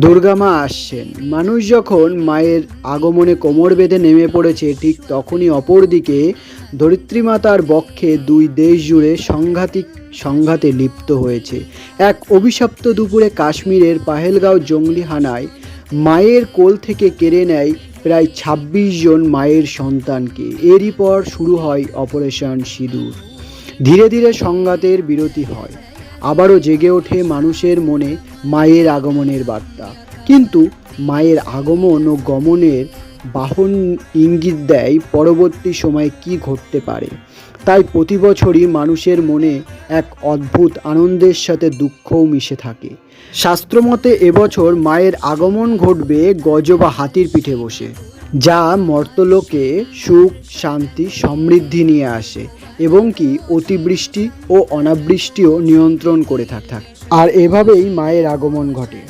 দুর্গা মা আসছেন। মানুষ যখন মায়ের আগমনে কোমর বেঁধে নেমে পড়েছে, ঠিক তখনই অপরদিকে ধরিত্রী মাতার বক্ষে দুই দেশ জুড়ে সাংঘাতিক সংঘাতে লিপ্ত হয়েছে। এক অভিশপ্ত দুপুরে কাশ্মীরের পাহেলগাঁও জঙ্গলি হানায় মায়ের কোল থেকে কেড়ে নেয় প্রায় ২৬ জন মায়ের সন্তানকে। এরই পর শুরু হয় অপারেশন সিঁদুর। ধীরে ধীরে সংঘাতের বিরতি হয়, আবারও জেগে ওঠে মানুষের মনে মায়ের আগমনের বার্তা। কিন্তু মায়ের আগমন ও গমনের বাহন ইঙ্গিত দেয় পরবর্তী সময়ে কী ঘটতে পারে। তাই প্রতি বছরই মানুষের মনে এক অদ্ভুত আনন্দের সাথে দুঃখও মিশে থাকে। শাস্ত্রমতে এবছর মায়ের আগমন ঘটবে গজ বা হাতির পিঠে বসে, যা মর্তলোকে সুখ, শান্তি, সমৃদ্ধি নিয়ে আসে এবং কি অতিবৃষ্টি ও অনাবৃষ্টিও নিয়ন্ত্রণ করে থাকে। আর এভাবেই মায়ের আগমন ঘটে।